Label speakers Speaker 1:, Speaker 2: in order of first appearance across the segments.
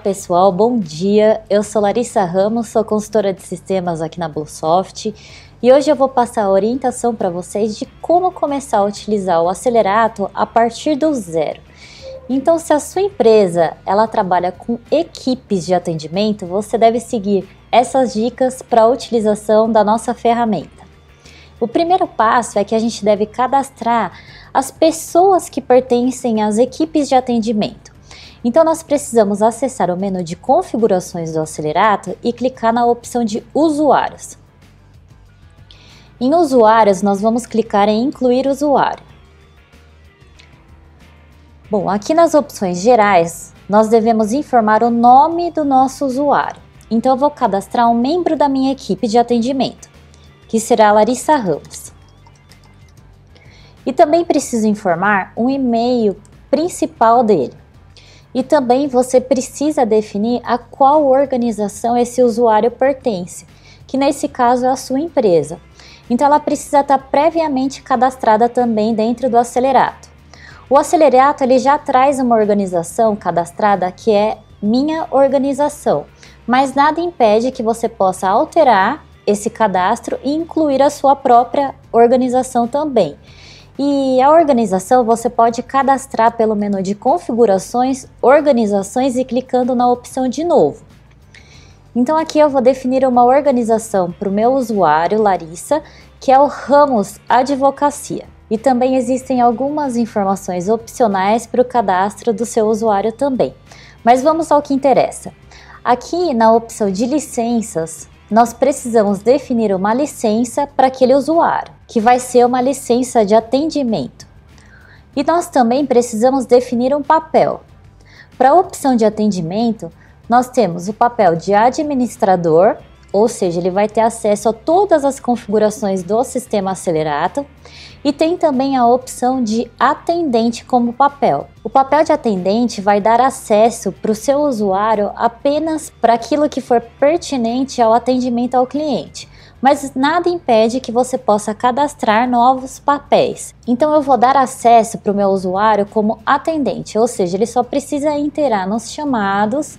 Speaker 1: Olá pessoal, bom dia, eu sou Larissa Ramos, sou consultora de sistemas aqui na Bluesoft e hoje eu vou passar a orientação para vocês de como começar a utilizar o Acelerato a partir do zero. Então, se a sua empresa ela trabalha com equipes de atendimento, você deve seguir essas dicas para a utilização da nossa ferramenta. O primeiro passo é que a gente deve cadastrar as pessoas que pertencem às equipes de atendimento. Então, nós precisamos acessar o menu de configurações do Acelerato e clicar na opção de usuários. Em usuários, nós vamos clicar em incluir usuário. Bom, aqui nas opções gerais, nós devemos informar o nome do nosso usuário. Então, eu vou cadastrar um membro da minha equipe de atendimento, que será Larissa Ramos. E também preciso informar um e-mail principal dele. E também você precisa definir a qual organização esse usuário pertence, que nesse caso é a sua empresa. Então ela precisa estar previamente cadastrada também dentro do Acelerato. O Acelerato ele já traz uma organização cadastrada que é minha organização, mas nada impede que você possa alterar esse cadastro e incluir a sua própria organização também. E a organização você pode cadastrar pelo menu de configurações, organizações e clicando na opção de novo. Então aqui eu vou definir uma organização para o meu usuário, Larissa, que é o Ramos Advocacia. E também existem algumas informações opcionais para o cadastro do seu usuário também. Mas vamos ao que interessa. Aqui na opção de licenças, nós precisamos definir uma licença para aquele usuário, que vai ser uma licença de atendimento. E nós também precisamos definir um papel. Para a opção de atendimento, nós temos o papel de administrador, ou seja, ele vai ter acesso a todas as configurações do sistema Acelerato, e tem também a opção de atendente como papel. O papel de atendente vai dar acesso para o seu usuário apenas para aquilo que for pertinente ao atendimento ao cliente, mas nada impede que você possa cadastrar novos papéis. Então eu vou dar acesso para o meu usuário como atendente, ou seja, ele só precisa interar nos chamados,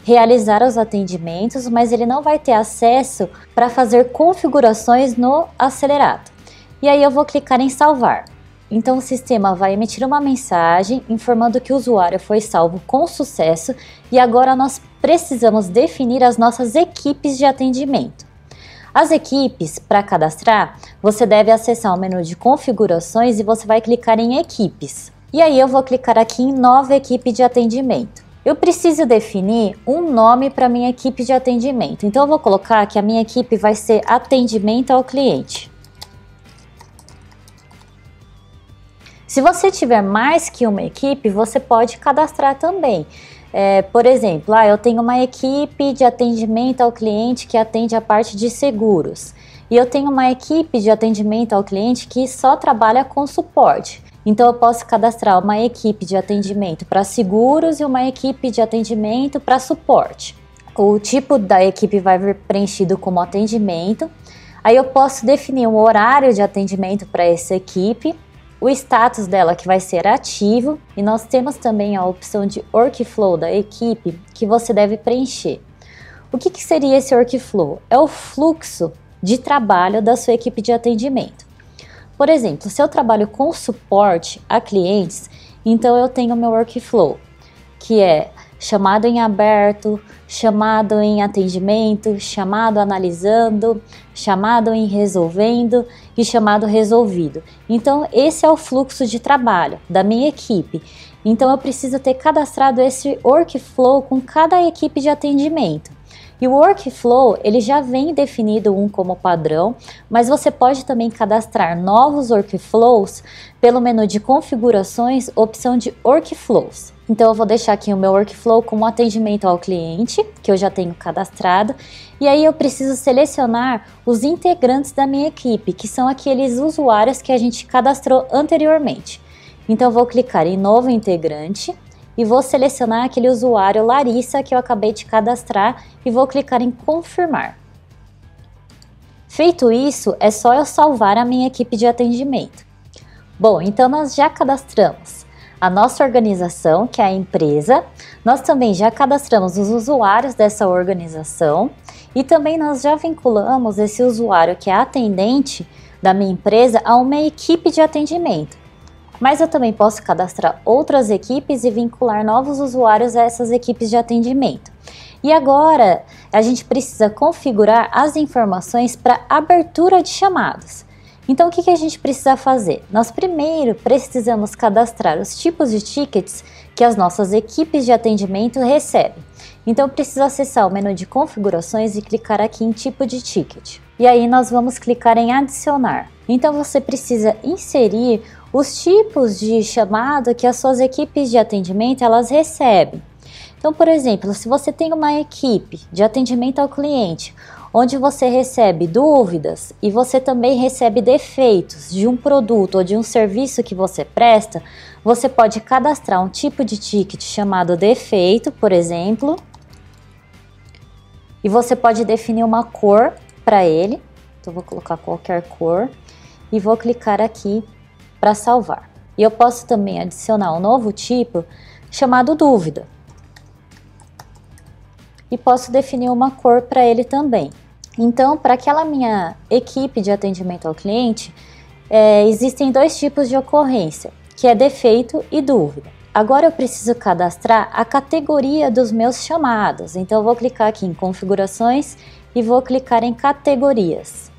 Speaker 1: realizar os atendimentos, mas ele não vai ter acesso para fazer configurações no Acelerato. E aí eu vou clicar em salvar. Então o sistema vai emitir uma mensagem informando que o usuário foi salvo com sucesso e agora nós precisamos definir as nossas equipes de atendimento. As equipes, para cadastrar, você deve acessar o menu de configurações e você vai clicar em equipes. E aí eu vou clicar aqui em nova equipe de atendimento. Eu preciso definir um nome para minha equipe de atendimento. Então eu vou colocar que a minha equipe vai ser atendimento ao cliente. Se você tiver mais que uma equipe, você pode cadastrar também. Por exemplo, eu tenho uma equipe de atendimento ao cliente que atende a parte de seguros. E eu tenho uma equipe de atendimento ao cliente que só trabalha com suporte. Então eu posso cadastrar uma equipe de atendimento para seguros e uma equipe de atendimento para suporte. O tipo da equipe vai vir preenchido como atendimento. Aí eu posso definir um horário de atendimento para essa equipe, o status dela que vai ser ativo, e nós temos também a opção de workflow da equipe que você deve preencher. O que seria esse workflow? É o fluxo de trabalho da sua equipe de atendimento. Por exemplo, se eu trabalho com suporte a clientes, então eu tenho meu workflow, que é chamado em aberto, chamado em atendimento, chamado analisando, chamado em resolvendo e chamado resolvido. Então esse é o fluxo de trabalho da minha equipe. Então eu preciso ter cadastrado esse workflow com cada equipe de atendimento. E o workflow ele já vem definido como padrão, mas você pode também cadastrar novos workflows pelo menu de configurações, opção de workflows. Então eu vou deixar aqui o meu workflow como atendimento ao cliente, que eu já tenho cadastrado, e aí eu preciso selecionar os integrantes da minha equipe, que são aqueles usuários que a gente cadastrou anteriormente. Então eu vou clicar em novo integrante e vou selecionar aquele usuário Larissa que eu acabei de cadastrar e vou clicar em confirmar. Feito isso, é só eu salvar a minha equipe de atendimento. Bom, então nós já cadastramos a nossa organização, que é a empresa. Nós também já cadastramos os usuários dessa organização e também nós já vinculamos esse usuário que é atendente da minha empresa a uma equipe de atendimento. Mas eu também posso cadastrar outras equipes e vincular novos usuários a essas equipes de atendimento. E agora a gente precisa configurar as informações para abertura de chamadas. Então o que a gente precisa fazer? Nós primeiro precisamos cadastrar os tipos de tickets que as nossas equipes de atendimento recebem. Então eu preciso acessar o menu de configurações e clicar aqui em tipo de ticket. E aí nós vamos clicar em adicionar. Então você precisa inserir os tipos de chamada que as suas equipes de atendimento elas recebem. Então, por exemplo, se você tem uma equipe de atendimento ao cliente, onde você recebe dúvidas e você também recebe defeitos de um produto ou de um serviço que você presta, você pode cadastrar um tipo de ticket chamado defeito, por exemplo, e você pode definir uma cor para ele. Então, vou colocar qualquer cor e vou clicar aqui para salvar. E eu posso também adicionar um novo tipo chamado dúvida. E posso definir uma cor para ele também. Então, para aquela minha equipe de atendimento ao cliente, existem dois tipos de ocorrência, que é defeito e dúvida. Agora eu preciso cadastrar a categoria dos meus chamados. Então, eu vou clicar aqui em configurações e vou clicar em categorias.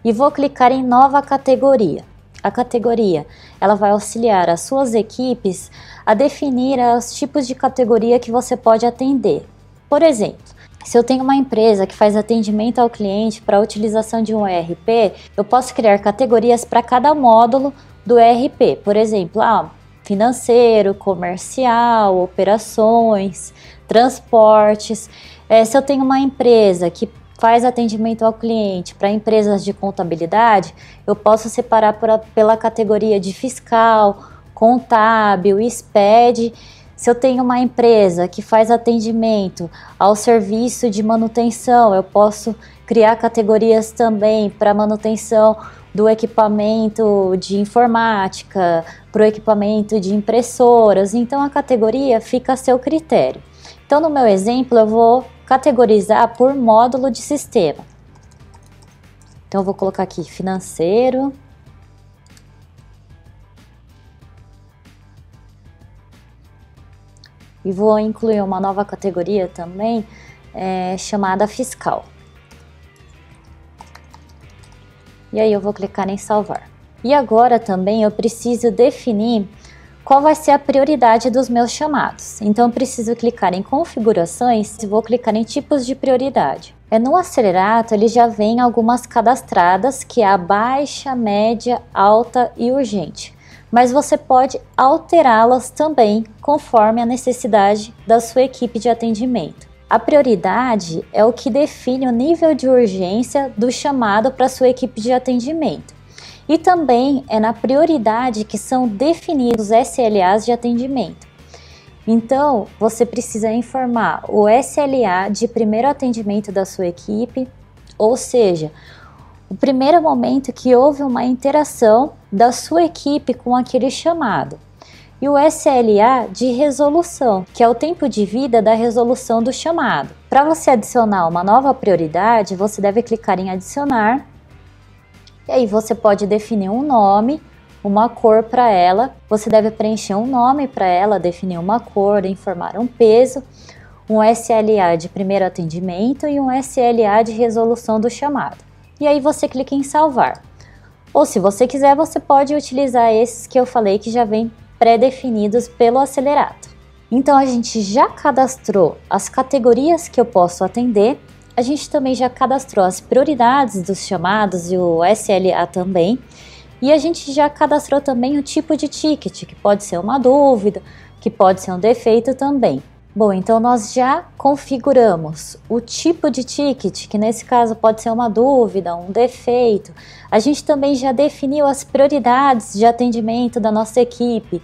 Speaker 1: E vou clicar em nova categoria. A categoria, ela vai auxiliar as suas equipes a definir os tipos de categoria que você pode atender. Por exemplo, se eu tenho uma empresa que faz atendimento ao cliente para a utilização de um ERP, eu posso criar categorias para cada módulo do ERP. Por exemplo, financeiro, comercial, operações, transportes. Se eu tenho uma empresa que faz atendimento ao cliente para empresas de contabilidade, eu posso separar pela categoria de fiscal, contábil, SPED. Se eu tenho uma empresa que faz atendimento ao serviço de manutenção, eu posso criar categorias também para manutenção do equipamento de informática, para o equipamento de impressoras. Então a categoria fica a seu critério. Então no meu exemplo eu vou categorizar por módulo de sistema. Então eu vou colocar aqui financeiro. E vou incluir uma nova categoria também, chamada fiscal. E aí eu vou clicar em salvar. E agora também eu preciso definir qual vai ser a prioridade dos meus chamados. Então eu preciso clicar em configurações e vou clicar em tipos de prioridade. No Acelerato ele já vem algumas cadastradas, que é a baixa, média, alta e urgente. Mas você pode alterá-las também conforme a necessidade da sua equipe de atendimento. A prioridade é o que define o nível de urgência do chamado para a sua equipe de atendimento. E também é na prioridade que são definidos os SLAs de atendimento. Então, você precisa informar o SLA de primeiro atendimento da sua equipe, ou seja, o primeiro momento que houve uma interação da sua equipe com aquele chamado. E o SLA de resolução, que é o tempo de vida da resolução do chamado. Para você adicionar uma nova prioridade, você deve clicar em adicionar. E aí você pode definir um nome, uma cor para ela. Você deve preencher um nome para ela, definir uma cor, informar um peso, um SLA de primeiro atendimento e um SLA de resolução do chamado. E aí você clica em salvar. Ou se você quiser, você pode utilizar esses que eu falei que já vêm pré-definidos pelo Acelerato. Então a gente já cadastrou as categorias que eu posso atender, a gente também já cadastrou as prioridades dos chamados e o SLA também, e a gente já cadastrou também o tipo de ticket, que pode ser uma dúvida, que pode ser um defeito também. Bom, então nós já configuramos o tipo de ticket, que nesse caso pode ser uma dúvida, um defeito. A gente também já definiu as prioridades de atendimento da nossa equipe,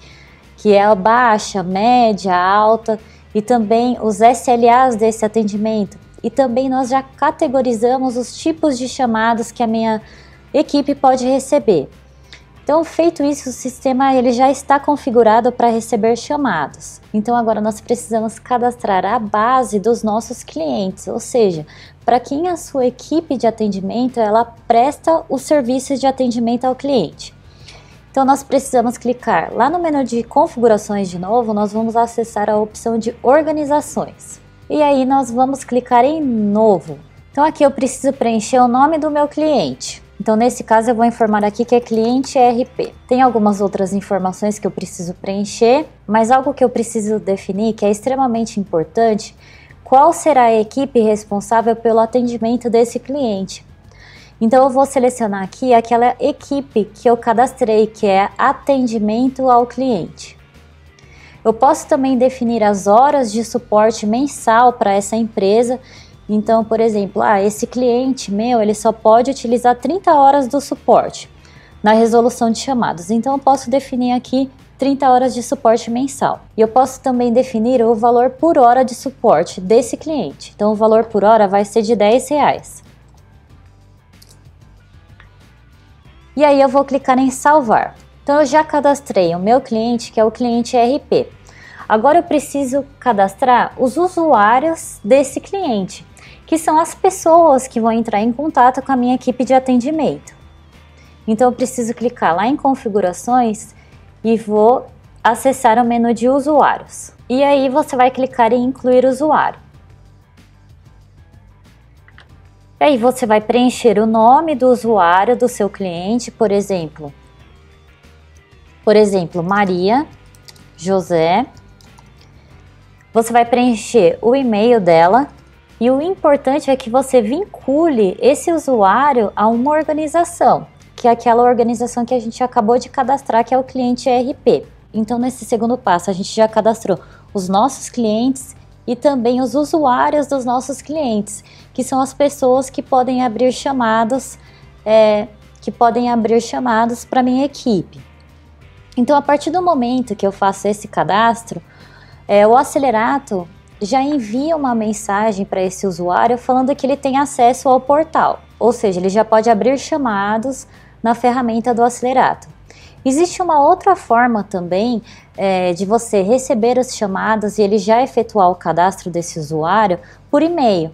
Speaker 1: que é a baixa, média, alta, e também os SLAs desse atendimento. E também nós já categorizamos os tipos de chamados que a minha equipe pode receber. Então, feito isso, o sistema ele já está configurado para receber chamados. Então, agora nós precisamos cadastrar a base dos nossos clientes, ou seja, para quem a sua equipe de atendimento ela presta os serviços de atendimento ao cliente. Então, nós precisamos clicar lá no menu de configurações de novo, nós vamos acessar a opção de organizações. E aí nós vamos clicar em novo. Então, aqui eu preciso preencher o nome do meu cliente. Então, nesse caso, eu vou informar aqui que é cliente RP. Tem algumas outras informações que eu preciso preencher, mas algo que eu preciso definir, que é extremamente importante, qual será a equipe responsável pelo atendimento desse cliente. Então, eu vou selecionar aqui aquela equipe que eu cadastrei, que é atendimento ao cliente. Eu posso também definir as horas de suporte mensal para essa empresa. Então, por exemplo, esse cliente meu, ele só pode utilizar 30 horas do suporte na resolução de chamados. Então, eu posso definir aqui 30 horas de suporte mensal. E eu posso também definir o valor por hora de suporte desse cliente. Então, o valor por hora vai ser de R$10. E aí, eu vou clicar em salvar. Então, eu já cadastrei o meu cliente, que é o cliente RP. Agora, eu preciso cadastrar os usuários desse cliente, que são as pessoas que vão entrar em contato com a minha equipe de atendimento. Então, eu preciso clicar lá em configurações e vou acessar o menu de usuários. E aí, você vai clicar em incluir usuário. E aí, você vai preencher o nome do usuário do seu cliente, por exemplo, Maria José. Você vai preencher o e-mail dela. E o importante é que você vincule esse usuário a uma organização, que é aquela organização que a gente acabou de cadastrar, que é o cliente RP. Então, nesse segundo passo, a gente já cadastrou os nossos clientes e também os usuários dos nossos clientes, que são as pessoas que podem abrir chamados, para minha equipe. Então, a partir do momento que eu faço esse cadastro, o Acelerato já envia uma mensagem para esse usuário falando que ele tem acesso ao portal, ou seja, ele já pode abrir chamados na ferramenta do Acelerato. Existe uma outra forma também de você receber os chamados e ele já efetuar o cadastro desse usuário por e-mail.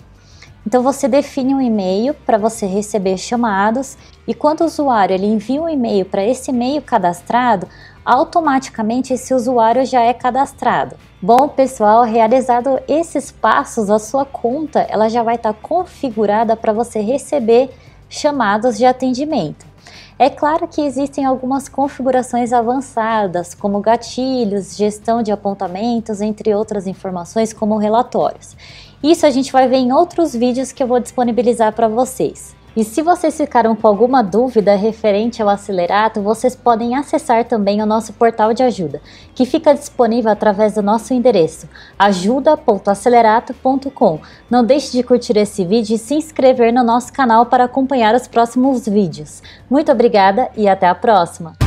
Speaker 1: Então você define um e-mail para você receber chamados e quando o usuário ele envia um e-mail para esse e-mail cadastrado, automaticamente esse usuário já é cadastrado. Bom, pessoal, realizado esses passos, a sua conta ela já vai estar configurada para você receber chamados de atendimento. É claro que existem algumas configurações avançadas, como gatilhos, gestão de apontamentos, entre outras informações, como relatórios. Isso a gente vai ver em outros vídeos que eu vou disponibilizar para vocês. E se vocês ficaram com alguma dúvida referente ao Acelerato, vocês podem acessar também o nosso portal de ajuda, que fica disponível através do nosso endereço ajuda.acelerato.com. Não deixe de curtir esse vídeo e se inscrever no nosso canal para acompanhar os próximos vídeos. Muito obrigada e até a próxima!